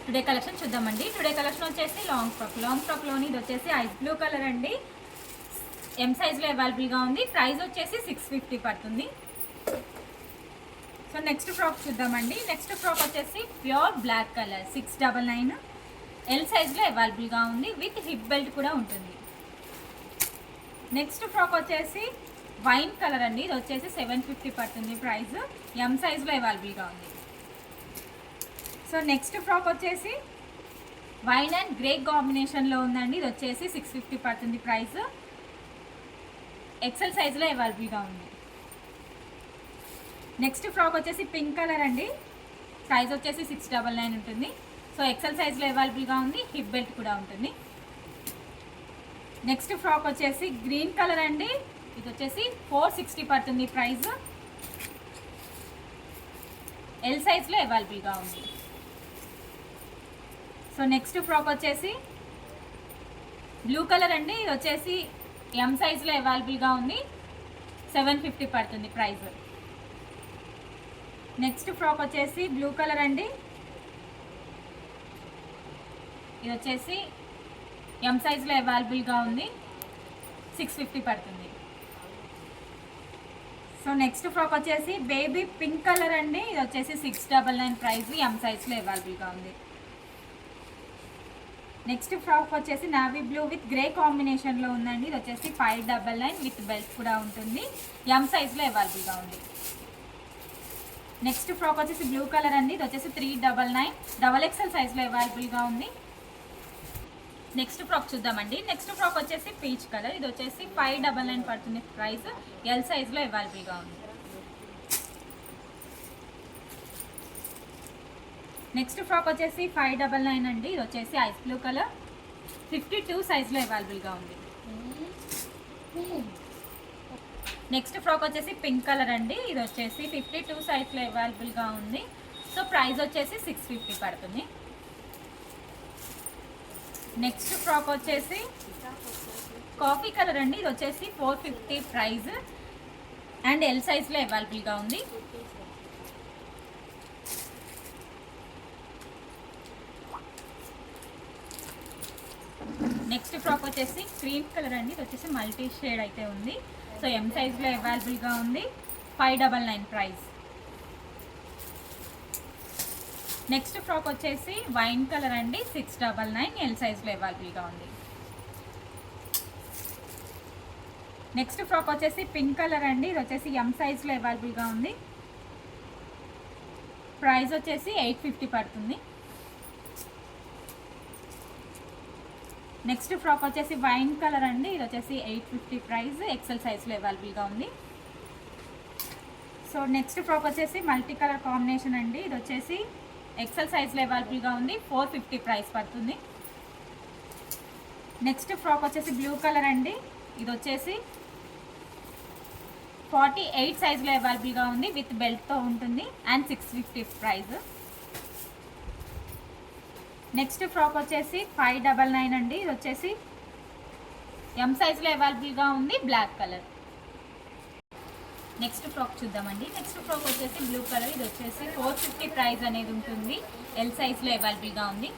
Today collection చూద్దామండి. Today collection వచ్చేసి long ఫ్రాక్లోని ఇది వచ్చేసి ఐస్ బ్లూ కలర్ అండి. ఎం సైజ్లో అవైలబుల్గా ఉంది. ప్రైస్ వచ్చేసి 650 పడుతుంది. సో నెక్స్ట్ ఫ్రాక్ చూద్దామండి. నెక్స్ట్ ఫ్రాక్ వచ్చేసి ప్యూర్ బ్లాక్ కలర్ 699 ఎల్ సైజ్లో అవైలబుల్గా ఉంది. విత్ హిప్ బెల్ట్ కూడా ఉంటుంది. నెక్స్ట్ ఫ్రాక్ వచ్చేసి వైన్ కలర్ అండి. ఇది వచ్చేసి 750 పడుతుంది. ప్రైస్ ఎం సైజ్లో అవైలబుల్గా ఉంది. సో నెక్స్ట్ ఫ్రాక్ వచ్చేసి వైన్ అండ్ గ్రే కాంబినేషన్లో ఉందండి. ఇది వచ్చేసి 650 పడుతుంది. ప్రైస్ ఎక్సెల్ సైజులో అవైలబుల్గా ఉంది. నెక్స్ట్ ఫ్రాక్ వచ్చేసి పింక్ కలర్ అండి. సైజ్ వచ్చేసి 699 ఉంటుంది. సో ఎక్సెల్ సైజులో అవైలబుల్గా ఉంది. హిప్ బెల్ట్ కూడా ఉంటుంది. నెక్స్ట్ ఫ్రాక్ వచ్చేసి గ్రీన్ కలర్ అండి. ఇది వచ్చేసి 460 పడుతుంది. ప్రైస్ ఎల్ సైజ్లో అవైలబుల్గా ఉంది. సో నెక్స్ట్ ఫ్రాక్ వచ్చేసి బ్లూ కలర్ అండి. ఇది వచ్చేసి ఎం సైజ్లో అవైలబుల్గా ఉంది. 750 పడుతుంది. ప్రైస్ నెక్స్ట్ ఫ్రాక్ వచ్చేసి బ్లూ కలర్ అండి. ఇది వచ్చేసి ఎం సైజ్లో అవైలబుల్గా ఉంది. 650 పడుతుంది. సో నెక్స్ట్ ఫ్రాక్ వచ్చేసి బేబీ పింక్ కలర్ అండి. ఇది వచ్చేసి 699 ప్రైస్ ఎం సైజ్లో అవైలబుల్గా ఉంది. నెక్స్ట్ ఫ్రాక్ వచ్చేసి నావీ బ్లూ విత్ గ్రే కాంబినేషన్లో ఉందండి. ఇది వచ్చేసి 599 విత్ బెల్ట్ కూడా ఉంటుంది. ఎం సైజ్లో అవైలబుల్గా ఉంది. నెక్స్ట్ ఫ్రాక్ వచ్చేసి బ్లూ కలర్ అండి. ఇది వచ్చేసి 399 డబల్ ఎక్స్ఎల్ సైజ్లో అవైలబుల్గా ఉంది. నెక్స్ట్ ఫ్రాక్ చూద్దామండి. నెక్స్ట్ ఫ్రాక్ వచ్చేసి పీచ్ కలర్. ఇది వచ్చేసి 599 పడుతుంది. ప్రైస్ ఎల్ సైజ్లో అవైలబుల్గా ఉంది. నెక్స్ట్ ఫ్రాక్ వచ్చేసి 599 అండి. ఇది వచ్చేసి ఐస్ బ్లూ కలర్ 52 సైజ్లో అవైలబుల్గా ఉంది. నెక్స్ట్ ఫ్రాక్ వచ్చేసి పింక్ కలర్ అండి. ఇది వచ్చేసి 52 సైజ్లో అవైలబుల్గా ఉంది. సో ప్రైస్ వచ్చేసి 650 పడుతుంది. నెక్స్ట్ ఫ్రాక్ వచ్చేసి కాఫీ కలర్ అండి. ఇది వచ్చేసి 450 ప్రైస్ అండ్ ఎల్ సైజ్లో అవైలబుల్గా ఉంది. నెక్స్ట్ ఫ్రాక్ వచ్చేసి క్రీమ్ కలర్ అండి. ఇది వచ్చేసి మల్టీ షేడ్ అయితే ఉంది. సో ఎం సైజ్లో అవైలబుల్గా ఉంది. 599 ప్రైస్. నెక్స్ట్ ఫ్రాక్ వచ్చేసి వైన్ కలర్ అండి. 699 ఎల్ సైజ్లో అవైలబుల్గా ఉంది. నెక్స్ట్ ఫ్రాక్ వచ్చేసి పింక్ కలర్ అండి. ఇది వచ్చేసి ఎం సైజ్లో అవైలబుల్గా ఉంది. ప్రైస్ వచ్చేసి 850 పడుతుంది. నెక్స్ట్ ఫ్రాక్ వచ్చేసి వైన్ కలర్ అండి. ఇది వచ్చేసి 850 ప్రైస్ ఎక్సెల్ సైజ్లో అవైలబుల్గా ఉంది. సో నెక్స్ట్ ఫ్రాక్ వచ్చేసి మల్టీ కలర్ కాంబినేషన్ అండి. ఇది వచ్చేసి ఎక్సెల్ సైజ్లో అవైలబుల్గా ఉంది. 450 ప్రైస్ పడుతుంది. నెక్స్ట్ ఫ్రాక్ వచ్చేసి బ్లూ కలర్ అండి. ఇది వచ్చేసి 48 సైజ్లో అవైలబుల్గా ఉంది. విత్ బెల్ట్తో ఉంటుంది అండ్ 650 ప్రైస్. నెక్స్ట్ ఫ్రాక్ వచ్చేసి 599 అండి. ఇది వచ్చేసి ఎం సైజ్లో అవైలబుల్గా ఉంది. Black colour. నెక్స్ట్ ఫ్రాక్ చూద్దామండి. నెక్స్ట్ ఫ్రాక్ వచ్చేసి బ్లూ కలర్. ఇది వచ్చేసి 450 ప్రైస్ అనేది ఉంటుంది. ఎల్ సైజ్లో అవైలబుల్గా ఉంది.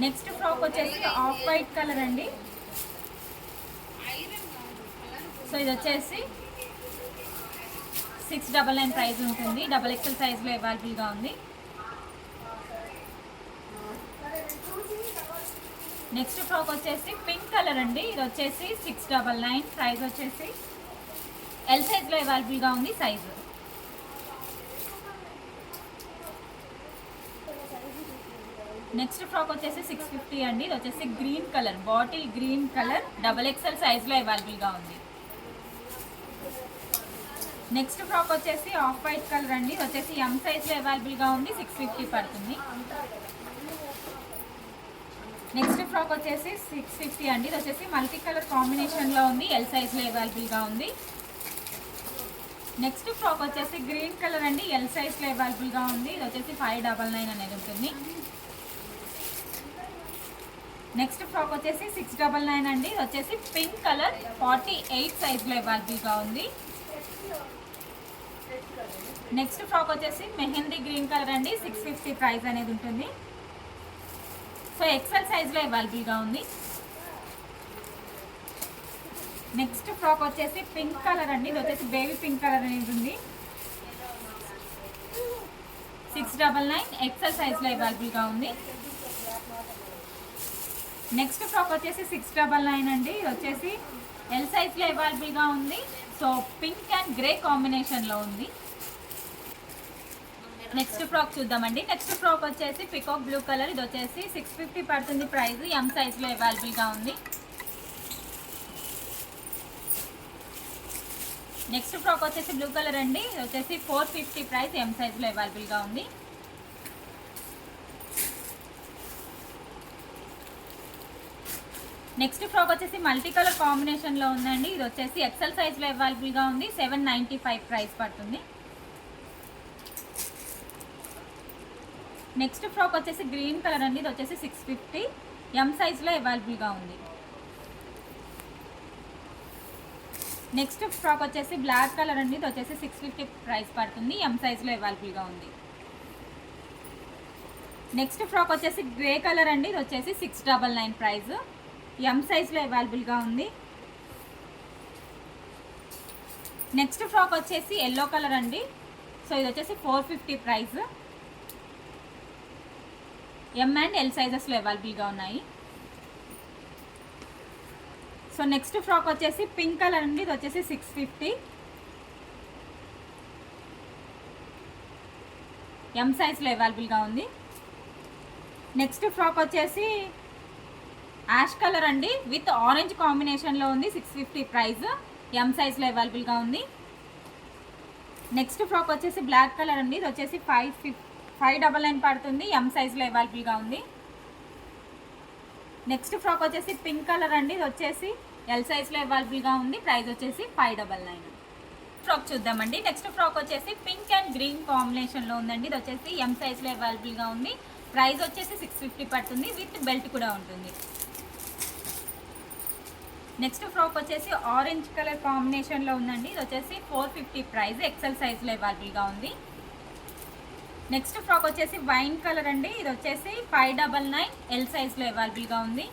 నెక్స్ట్ ఫ్రాక్ వచ్చేసి ఆఫ్ వైట్ కలర్ అండి. సో ఇది వచ్చేసి 699 ప్రైస్ ఉంటుంది. డబల్ ఎక్స్ఎల్ సైజ్లో అవైలబుల్గా ఉంది. నెక్స్ట్ ఫ్రాక్ వచ్చేసి పింక్ కలర్ అండి. ఇది వచ్చేసి 699 ప్రైస్ వచ్చేసి ఎల్ సైజ్లో అవైలబుల్గా ఉంది. సైజు నెక్స్ట్ ఫ్రాక్ వచ్చేసి 650 అండి. ఇది వచ్చేసి green colour, bottle green colour, double XL సైజ్లో అవైలబుల్గా ఉంది. నెక్స్ట్ ఫ్రాక్ వచ్చేసి ఆఫ్ వైట్ కలర్ అండి. ఇది వచ్చేసి ఎం సైజ్లో అవైలబుల్గా ఉంది. 650 పడుతుంది. నెక్స్ట్ ఫ్రాక్ వచ్చేసి 650 అండి. ఇది వచ్చేసి మల్టీ కలర్ కాంబినేషన్లో ఉంది. ఎల్ సైజ్లో అవైలబుల్గా ఉంది. నెక్స్ట్ ఫ్రాక్ వచ్చేసి గ్రీన్ కలర్ అండి. ఎల్ సైజ్లో అవైలబుల్గా ఉంది. ఇది వచ్చేసి 599 అనేది ఉంటుంది. నెక్స్ట్ ఫ్రాక్ వచ్చేసి 699 అండి. ఇది వచ్చేసి పింక్ కలర్ 48 సైజ్లో అవైలబుల్గా ఉంది. నెక్స్ట్ ఫ్రాక్ వచ్చేసి మెహందీ గ్రీన్ కలర్ అండి, 650 ప్రైస్ అనేది ఉంటుంది. సో ఎక్సెల్ సైజ్లో అవైలబుల్గా ఉంది. నెక్స్ట్ ఫ్రాక్ వచ్చేసి పింక్ కలర్ అండి, ఇది వచ్చేసి బేబీ పింక్ కలర్ అనేది ఉంది. 699 ఎక్సెల్ సైజ్లో అవైలబుల్గా ఉంది. నెక్స్ట్ ఫ్రాక్ వచ్చేసి 699 అండి, ఇది వచ్చేసి ఎల్ సైజ్లో అవైలబుల్గా ఉంది. సో పింక్ అండ్ గ్రే కాంబినేషన్లో ఉంది. నెక్స్ట్ ఫ్రాక్ చూద్దామండి. నెక్స్ట్ ఫ్రాక్ వచ్చేసి పికాక్ బ్లూ కలర్, ఇది వచ్చేసి 650 పడుతుంది ప్రైస్. ఎం సైజ్లో అవైలబుల్గా ఉంది. నెక్స్ట్ ఫ్రాక్ వచ్చేసి బ్లూ కలర్ అండి, ఇది వచ్చేసి 450 ప్రైస్. ఎం సైజ్లో అవైలబుల్గా ఉంది. నెక్స్ట్ ఫ్రాక్ వచ్చేసి మల్టీ కలర్ కాంబినేషన్లో ఉందండి, ఇది వచ్చేసి ఎక్సెల్ సైజ్లో అవైలబుల్గా ఉంది. 795 ప్రైస్ పడుతుంది. నెక్స్ట్ ఫ్రాక్ వచ్చేసి గ్రీన్ కలర్ అండి, ఇది వచ్చేసి 650 ఎం సైజ్లో అవైలబుల్గా ఉంది. నెక్స్ట్ ఫ్రాక్ వచ్చేసి బ్లాక్ కలర్ అండి, ఇది వచ్చేసి 650 ప్రైస్ పడుతుంది. ఎం సైజ్లో అవైలబుల్గా ఉంది. నెక్స్ట్ ఫ్రాక్ వచ్చేసి గ్రే కలర్ అండి, ఇది వచ్చేసి 699 ప్రైస్. ఎం సైజ్లో అవైలబుల్గా ఉంది. నెక్స్ట్ ఫ్రాక్ వచ్చేసి ఎల్లో కలర్ అండి, సో ఇది వచ్చేసి 450 ప్రైస్. ఎం అండ్ ఎల్ సైజెస్లో అవైలబుల్గా ఉన్నాయి. సో నెక్స్ట్ ఫ్రాక్ వచ్చేసి పింక్ కలర్ అండి, ఇది వచ్చేసి 650 ఎం సైజ్లో అవైలబుల్గా ఉంది. నెక్స్ట్ ఫ్రాక్ వచ్చేసి యాష్ కలర్ అండి, విత్ ఆరెంజ్ కాంబినేషన్లో ఉంది. 650 ప్రైస్. ఎం సైజ్లో అవైలబుల్గా ఉంది. నెక్స్ట్ ఫ్రాక్ వచ్చేసి బ్లాక్ కలర్ అండి, ఇది వచ్చేసి 599 పడుతుంది. ఎం సైజ్లో అవైలబుల్గా ఉంది. నెక్స్ట్ ఫ్రాక్ వచ్చేసి పింక్ కలర్ అండి, ఇది వచ్చేసి ఎల్ సైజ్లో అవైలబుల్గా ఉంది. ప్రైస్ వచ్చేసి 599. ఫ్రాక్ చూద్దామండి. నెక్స్ట్ ఫ్రాక్ వచ్చేసి పింక్ అండ్ గ్రీన్ కాంబినేషన్లో ఉందండి, ఇది వచ్చేసి ఎం సైజ్లో అవైలబుల్గా ఉంది. ప్రైస్ వచ్చేసి 650 పడుతుంది, విత్ బెల్ట్ కూడా ఉంటుంది. నెక్స్ట్ ఫ్రాక్ వచ్చేసి ఆరెంజ్ కలర్ కాంబినేషన్లో ఉందండి, ఇది వచ్చేసి 450 ప్రైస్. ఎక్సెల్ సైజ్లో అవైలబుల్గా ఉంది. నెక్స్ట్ ఫ్రాక్ వచ్చేసి వైన్ కలర్ అండి, ఇది వచ్చేసి 599 ఎల్ సైజ్లో అవైలబుల్గా ఉంది.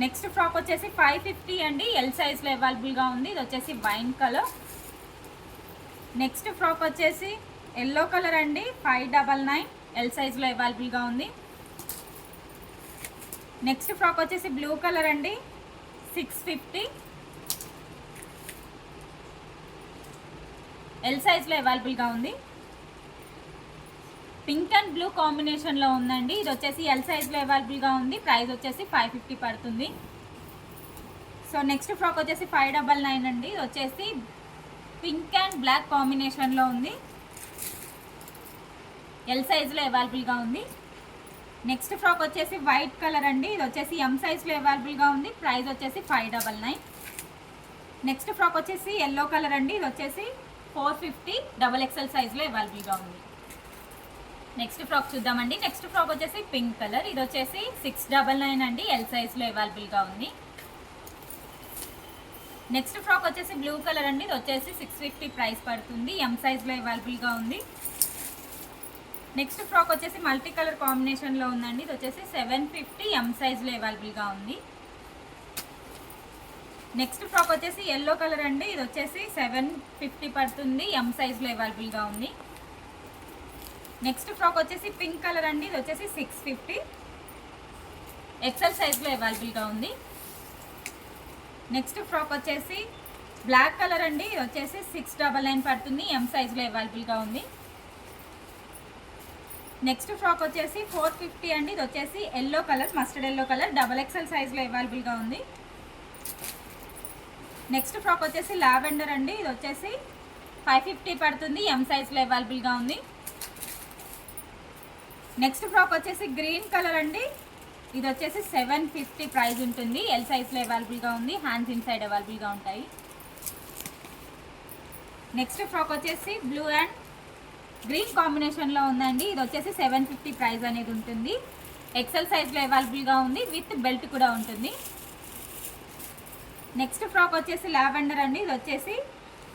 నెక్స్ట్ ఫ్రాక్ వచ్చేసి 550 అండి, ఎల్ సైజ్లో అవైలబుల్గా ఉంది. ఇది వచ్చేసి వైన్ కలర్. నెక్స్ట్ ఫ్రాక్ వచ్చేసి ఎల్లో కలర్ అండి, 599 ఎల్ సైజ్లో అవైలబుల్గా ఉంది. నెక్స్ట్ ఫ్రాక్ వచ్చేసి బ్లూ కలర్ అండి, 650 ఎల్ సైజ్లో అవైలబుల్గా ఉంది. పింక్ అండ్ బ్లూ కాంబినేషన్లో ఉందండి, ఇది వచ్చేసి ఎల్ సైజ్లో అవైలబుల్గా ఉంది. ప్రైస్ వచ్చేసి 550 పడుతుంది. సో నెక్స్ట్ ఫ్రాక్ వచ్చేసి 599 అండి, ఇది వచ్చేసి పింక్ అండ్ బ్లాక్ కాంబినేషన్లో ఉంది. ఎల్ సైజ్లో అవైలబుల్గా ఉంది. నెక్స్ట్ ఫ్రాక్ వచ్చేసి వైట్ కలర్ అండి, ఇది వచ్చేసి ఎం సైజ్లో అవైలబుల్గా ఉంది. ప్రైస్ వచ్చేసి 599. నెక్స్ట్ ఫ్రాక్ వచ్చేసి ఎల్లో కలర్ అండి, ఇది వచ్చేసి 450 డబల్ ఎక్సెల్ సైజ్లో అవైలబుల్గా ఉంది. నెక్స్ట్ ఫ్రాక్ చూద్దామండి. నెక్స్ట్ ఫ్రాక్ వచ్చేసి పింక్ కలర్, ఇది వచ్చేసి 699 అండి, ఎల్ సైజ్లో అవైలబుల్గా ఉంది. నెక్స్ట్ ఫ్రాక్ వచ్చేసి బ్లూ కలర్ అండి, ఇది వచ్చేసి 650 ప్రైస్ పడుతుంది. ఎం సైజ్లో అవైలబుల్గా ఉంది. నెక్స్ట్ ఫ్రాక్ వచ్చేసి మల్టీ కలర్ కాంబినేషన్లో ఉందండి, ఇది వచ్చేసి 750 ఎం సైజ్లో అవైలబుల్గా ఉంది. నెక్స్ట్ ఫ్రాక్ వచ్చేసి ఎల్లో కలర్ అండి, ఇది వచ్చేసి 750 పడుతుంది. ఎం సైజ్లో అవైలబుల్గా ఉంది. నెక్స్ట్ ఫ్రాక్ వచ్చేసి పింక్ కలర్ అండి, ఇది వచ్చేసి 650 ఎక్సెల్ సైజ్లో అవైలబుల్గా ఉంది. నెక్స్ట్ ఫ్రాక్ వచ్చేసి బ్లాక్ కలర్ అండి, ఇది వచ్చేసి 699 పడుతుంది. ఎం సైజ్లో అవైలబుల్గా ఉంది. నెక్స్ట్ ఫ్రాక్ వచ్చేసి 450 అండి, ఇది వచ్చేసి yellow colour, mustard yellow colour, double XL సైజ్లో అవైలబుల్గా ఉంది. నెక్స్ట్ ఫ్రాక్ వచ్చేసి లావెండర్ అండి, ఇది వచ్చేసి 550 పడుతుంది. ఎం సైజ్లో అవైలబుల్గా ఉంది. నెక్స్ట్ ఫ్రాక్ వచ్చేసి గ్రీన్ కలర్ అండి, ఇది వచ్చేసి 750 ప్రైస్ ఉంటుంది. ఎల్ సైజ్లో అవైలబుల్గా ఉంది. హ్యాండ్స్ ఇన్సైడ్ అవైలబుల్గా ఉంటాయి. నెక్స్ట్ ఫ్రాక్ వచ్చేసి బ్లూ అండ్ గ్రీన్ కాంబినేషన్లో ఉందండి, ఇది వచ్చేసి 750 ప్రైస్ అనేది ఉంటుంది. ఎక్సెల్ సైజ్లో అవైలబుల్గా ఉంది, విత్ బెల్ట్ కూడా ఉంటుంది. నెక్స్ట్ ఫ్రాక్ వచ్చేసి లావెండర్ అండి, ఇది వచ్చేసి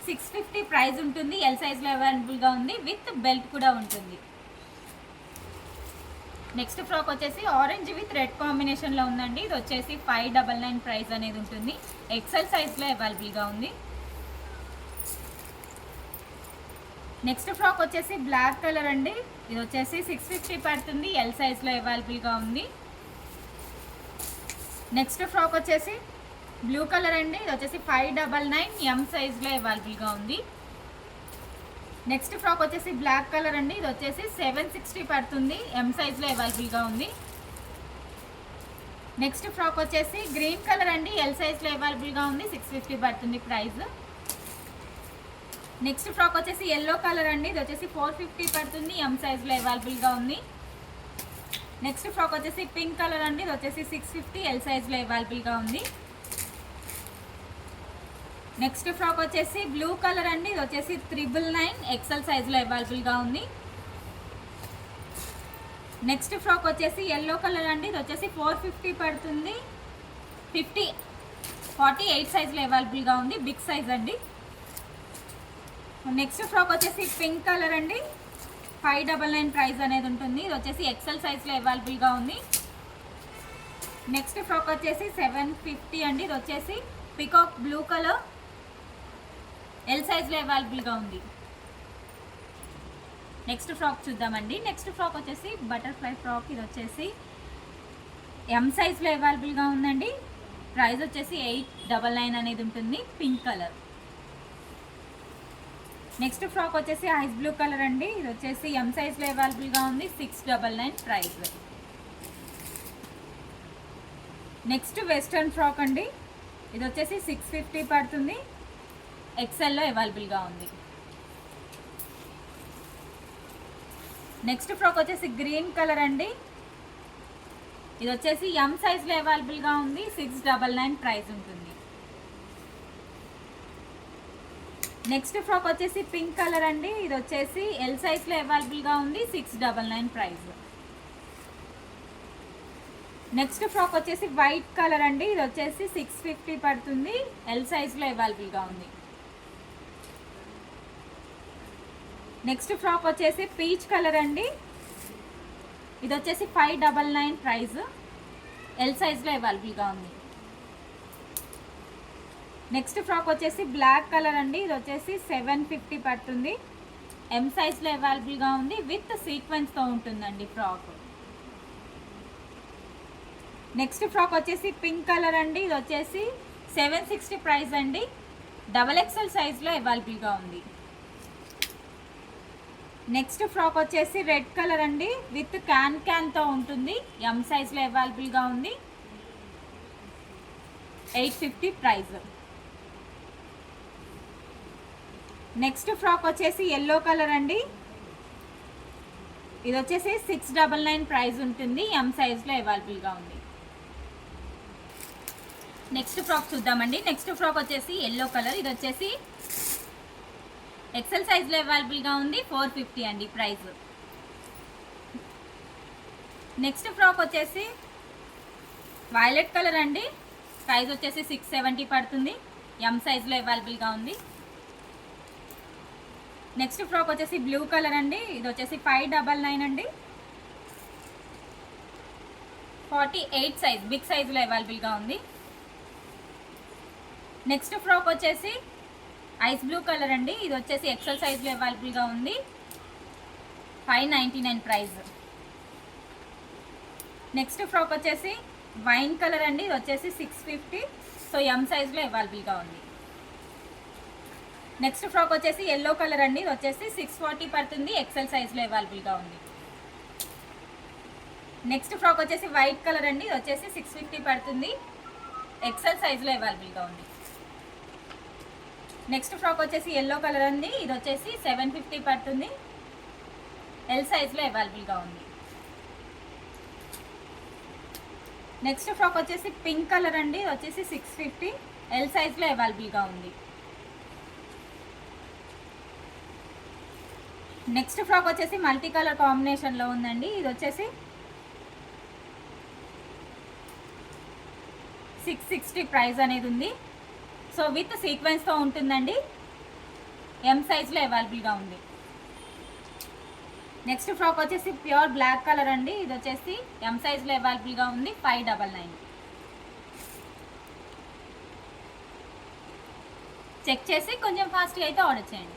650 ప్రైస్ ఉంటుంది. ఎల్ సైజ్లో అవైలబుల్గా ఉంది, విత్ బెల్ట్ కూడా ఉంటుంది. నెక్స్ట్ ఫ్రాక్ వచ్చేసి ఆరెంజ్ విత్ రెడ్ కాంబినేషన్లో ఉందండి. ఇది వచ్చేసి 599 ప్రైస్ అనేది ఉంటుంది. ఎక్సెల్ సైజ్లో అవైలబుల్గా ఉంది. నెక్స్ట్ ఫ్రాక్ వచ్చేసి బ్లాక్ కలర్ అండి. ఇది వచ్చేసి 650 పడుతుంది. ఎల్ సైజ్లో అవైలబుల్గా ఉంది. నెక్స్ట్ ఫ్రాక్ వచ్చేసి బ్లూ కలర్ అండి. ఇది వచ్చేసి 599 ఎం సైజ్లో అవైలబుల్గా ఉంది. నెక్స్ట్ ఫ్రాక్ వచ్చేసి బ్లాక్ కలర్ అండి. ఇది వచ్చేసి 760 పడుతుంది. ఎం సైజ్లో అవైలబుల్గా ఉంది. నెక్స్ట్ ఫ్రాక్ వచ్చేసి గ్రీన్ కలర్ అండి. ఎల్ సైజ్లో అవైలబుల్గా ఉంది. 650 పడుతుంది ప్రైస్. నెక్స్ట్ ఫ్రాక్ వచ్చేసి ఎల్లో కలర్ అండి. ఇది వచ్చేసి 450 పడుతుంది. ఎం సైజ్లో అవైలబుల్గా ఉంది. నెక్స్ట్ ఫ్రాక్ వచ్చేసి పింక్ కలర్ అండి. ఇది వచ్చేసి 650 ఎల్ సైజ్లో అవైలబుల్గా ఉంది. నెక్స్ట్ ఫ్రాక్ వచ్చేసి బ్లూ కలర్ అండి. ఇది వచ్చేసి 999 ఎక్సెల్ సైజ్లో అవైలబుల్గా ఉంది. నెక్స్ట్ ఫ్రాక్ వచ్చేసి ఎల్లో కలర్ అండి. ఇది వచ్చేసి 450 పడుతుంది. 48 సైజ్లో అవైలబుల్గా ఉంది. బిగ్ సైజ్ అండి. నెక్స్ట్ ఫ్రాక్ వచ్చేసి పింక్ కలర్ అండి. 599 ప్రైస్ అనేది ఉంటుంది. ఇది వచ్చేసి ఎక్సెల్ సైజ్లో అవైలబుల్గా ఉంది. నెక్స్ట్ ఫ్రాక్ వచ్చేసి 750 అండి. ఇది వచ్చేసి పికాక్ బ్లూ కలర్, ఎల్ సైజ్లో అవైలబుల్గా ఉంది. నెక్స్ట్ ఫ్రాక్ చూద్దామండి. నెక్స్ట్ ఫ్రాక్ వచ్చేసి బటర్ఫ్లై ఫ్రాక్. ఇది వచ్చేసి ఎం సైజ్లో అవైలబుల్గా ఉందండి. ప్రైస్ వచ్చేసి 899 అనేది ఉంటుంది. Pink colour. నెక్స్ట్ ఫ్రాక్ వచ్చేసి ఐస్ బ్లూ కలర్ అండి. ఇది వచ్చేసి ఎం సైజ్లో అవైలబుల్గా ఉంది. 699 ప్రైస్. నెక్స్ట్ వెస్ట్రన్ ఫ్రాక్ అండి. ఇది వచ్చేసి 650 పడుతుంది. ఎక్సెల్లో అవైలబుల్గా ఉంది. నెక్స్ట్ ఫ్రాక్ వచ్చేసి గ్రీన్ కలర్ అండి. ఇది వచ్చేసి ఎం సైజ్లో అవైలబుల్గా ఉంది. 699 ప్రైస్ ఉంటుంది. నెక్స్ట్ ఫ్రాక్ వచ్చేసి పింక్ కలర్ అండి. ఇది వచ్చేసి ఎల్ సైజ్లో అవైలబుల్గా ఉంది. 699 ప్రైస్. నెక్స్ట్ ఫ్రాక్ వచ్చేసి వైట్ కలర్ అండి. ఇది వచ్చేసి 650 పడుతుంది. ఎల్ సైజ్లో అవైలబుల్గా ఉంది. నెక్స్ట్ ఫ్రాక్ వచ్చేసి పీచ్ కలర్ అండి. ఇది వచ్చేసి 599 ప్రైస్. ఎల్ సైజ్లో అవైలబుల్గా ఉంది. నెక్స్ట్ ఫ్రాక్ వచ్చేసి బ్లాక్ కలర్ అండి. ఇది వచ్చేసి 750 పడుతుంది. ఎం సైజ్లో అవైలబుల్గా ఉంది. విత్ సీక్వెన్స్తో ఉంటుందండి ఫ్రాక్. నెక్స్ట్ ఫ్రాక్ వచ్చేసి పింక్ కలర్ అండి. ఇది వచ్చేసి 760 ప్రైస్ అండి. XXL సైజ్లో అవైలబుల్గా ఉంది. నెక్స్ట్ ఫ్రాక్ వచ్చేసి రెడ్ కలర్ అండి. విత్ క్యాన్తో ఉంటుంది. ఎం సైజ్లో అవైలబుల్గా ఉంది. 850 ప్రైస్. నెక్స్ట్ ఫ్రాక్ వచ్చేసి ఎల్లో కలర్ అండి. ఇది వచ్చేసి 699 ప్రైస్ ఉంటుంది. ఎం సైజ్లో అవైలబుల్గా ఉంది. నెక్స్ట్ ఫ్రాక్ చూద్దామండి. నెక్స్ట్ ఫ్రాక్ వచ్చేసి ఎల్లో కలర్. ఇది వచ్చేసి ఎక్సెల్ సైజ్లో అవైలబుల్గా ఉంది. 450 అండి ప్రైస్. నెక్స్ట్ ఫ్రాక్ వచ్చేసి వైలెట్ కలర్ అండి. ప్రైస్ వచ్చేసి 670 పడుతుంది. ఎం సైజ్లో అవైలబుల్గా ఉంది. నెక్స్ట్ ఫ్రాక్ వచ్చేసి బ్లూ కలర్ అండి. ఇది వచ్చేసి 599 అండి. 48 సైజ్, బిగ్ సైజులో అవైలబుల్గా ఉంది. నెక్స్ట్ ఫ్రాక్ వచ్చేసి ఐస్ బ్లూ కలర్ అండి. ఇది వచ్చేసి ఎక్సెల్ సైజ్లో అవైలబుల్గా ఉంది. 599 ప్రైస్. నెక్స్ట్ ఫ్రాక్ వచ్చేసి వైన్ కలర్ అండి. ఇది వచ్చేసి 650. సో ఎం సైజ్లో అవైలబుల్గా ఉంది. నెక్స్ట్ ఫ్రాక్ వచ్చేసి ఎల్లో కలర్ అండి. ఇది వచ్చేసి 640 పడుతుంది. ఎక్సెల్ సైజ్లో అవైలబుల్గా ఉంది. నెక్స్ట్ ఫ్రాక్ వచ్చేసి వైట్ కలర్ అండి. ఇది వచ్చేసి 650 పడుతుంది. ఎక్సెల్ సైజ్లో అవైలబుల్గా ఉంది. నెక్స్ట్ ఫ్రాక్ వచ్చేసి ఎల్లో కలర్ అండి. ఇది వచ్చేసి 750 పడుతుంది. ఎల్ సైజ్లో అవైలబుల్గా ఉంది. నెక్స్ట్ ఫ్రాక్ వచ్చేసి పింక్ కలర్ అండి. ఇది వచ్చేసి 650. ఎల్ సైజ్లో అవైలబుల్గా ఉంది. నెక్స్ట్ ఫ్రాక్ వచ్చేసి మల్టీ కలర్ కాంబినేషన్లో ఉందండి. ఇది వచ్చేసి 660 ప్రైస్ అనేది ఉంది. సో విత్ సీక్వెన్స్తో ఉంటుందండి. ఎం సైజ్లో అవైలబుల్గా ఉంది. నెక్స్ట్ ఫ్రాక్ వచ్చేసి ప్యూర్ బ్లాక్ కలర్ అండి. ఇది వచ్చేసి ఎం సైజ్లో అవైలబుల్గా ఉంది. 599. చెక్ చేసి కొంచెం ఫాస్ట్గా అయితే ఆర్డర్ చేయండి.